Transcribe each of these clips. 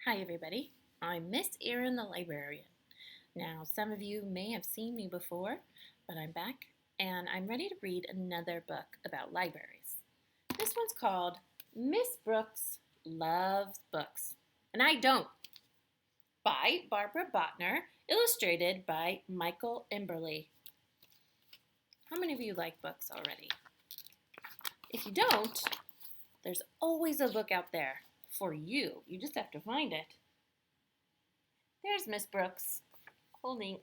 Hi everybody, I'm Miss Erin the librarian. Now some of you may have seen me before, but I'm back and I'm ready to read another book about libraries. This one's called Miss Brooks Loves Books, and I Don't, by Barbara Bottner, illustrated by Michael Emberley. How many of you like books already? If you don't, there's always a book out there for you. You just have to find it. There's Miss Brooks holding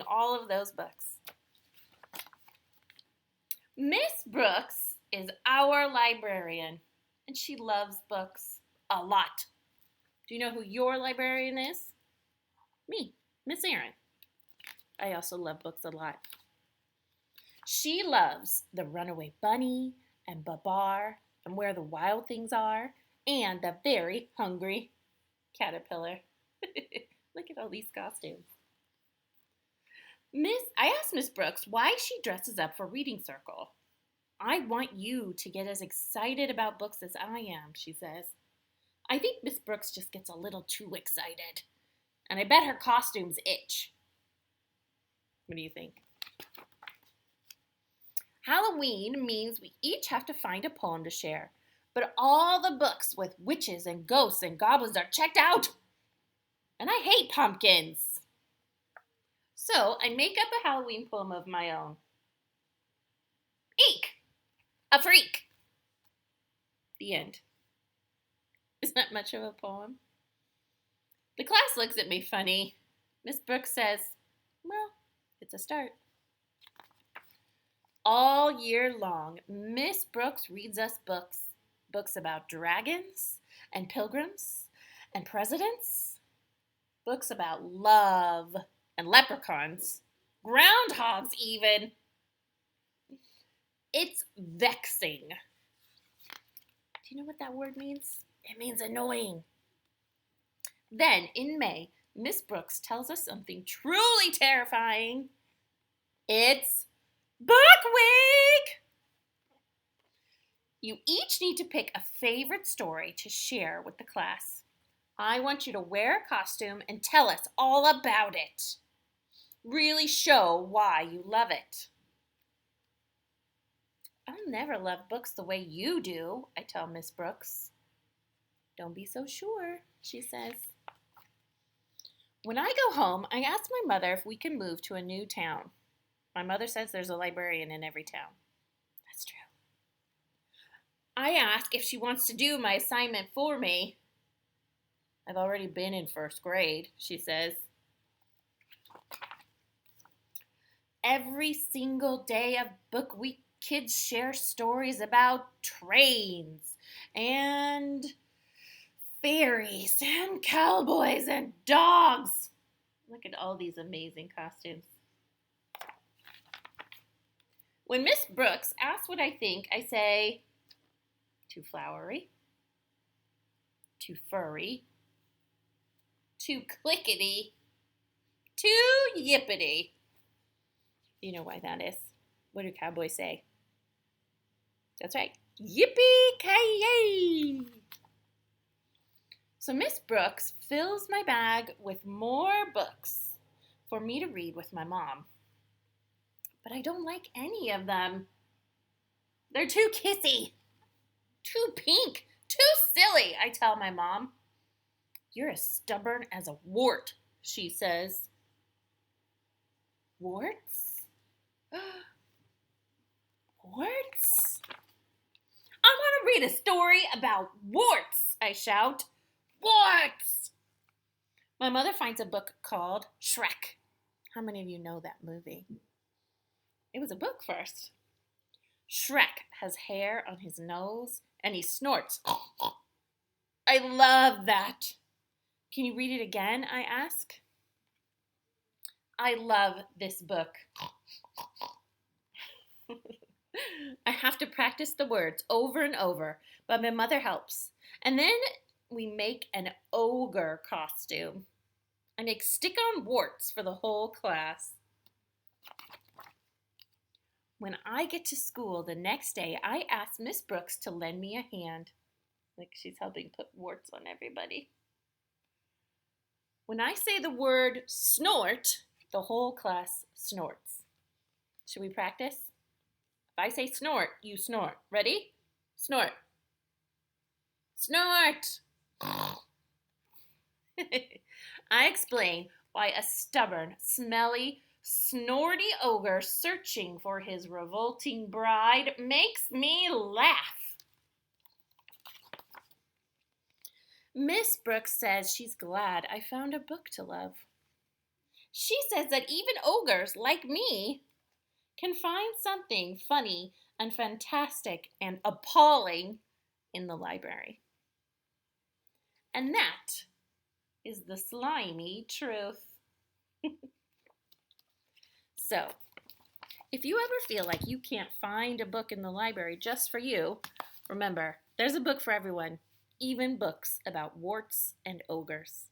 all of those books. Miss Brooks is our librarian, and she loves books a lot. Do you know who your librarian is? Me, Miss Erin. I also love books a lot. She loves The Runaway Bunny and Babar and Where the Wild Things Are and The Very Hungry Caterpillar. Look at all these costumes. I asked Miss Brooks why she dresses up for reading circle. I want you to get as excited about books as I am, she says. I think Miss Brooks just gets a little too excited. And I bet her costumes itch. What do you think? Halloween means we each have to find a poem to share. But all the books with witches and ghosts and goblins are checked out. And I hate pumpkins. So I make up a Halloween poem of my own. Eek! A freak! The end. Isn't that much of a poem? The class looks at me funny. Miss Brooks says, well, it's a start. All year long, Miss Brooks reads us books. Books about dragons and pilgrims and presidents. Books about love and leprechauns. Groundhogs even. It's vexing. Do you know what that word means? It means annoying. Then, in May, Miss Brooks tells us something truly terrifying. It's Book Week! You each need to pick a favorite story to share with the class. I want you to wear a costume and tell us all about it. Really show why you love it. I'll never love books the way you do, I tell Miss Brooks. Don't be so sure, she says. When I go home, I ask my mother if we can move to a new town. My mother says there's a librarian in every town. That's true. I ask if she wants to do my assignment for me. I've already been in first grade, she says. Every single day of Book Week, kids share stories about trains and fairies and cowboys and dogs. Look at all these amazing costumes. When Miss Brooks asks what I think, I say, too flowery, too furry, too clickety, too yippity. You know why that is. What do cowboys say? That's right. Yippee-ki-yay! So Miss Brooks fills my bag with more books for me to read with my mom. But I don't like any of them. They're too kissy, too pink, too silly, I tell my mom. You're as stubborn as a wart, she says. Warts? Warts? I want to read a story about warts, I shout. Warts! My mother finds a book called Shrek. How many of you know that movie? It was a book first. Shrek has hair on his nose and he snorts. I love that. Can you read it again, I ask? I love this book. I have to practice the words over and over, but my mother helps. And then we make an ogre costume. I make stick-on warts for the whole class. When I get to school the next day, I ask Miss Brooks to lend me a hand. Like she's helping put warts on everybody. When I say the word snort, the whole class snorts. Should we practice? If I say snort, you snort. Ready? Snort. Snort! I explain why a stubborn, smelly, snorty ogre searching for his revolting bride makes me laugh. Miss Brooks says she's glad I found a book to love. She says that even ogres like me can find something funny and fantastic and appalling in the library. And that is the slimy truth. So, if you ever feel like you can't find a book in the library just for you, remember, there's a book for everyone, even books about warts and ogres.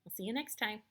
I'll see you next time.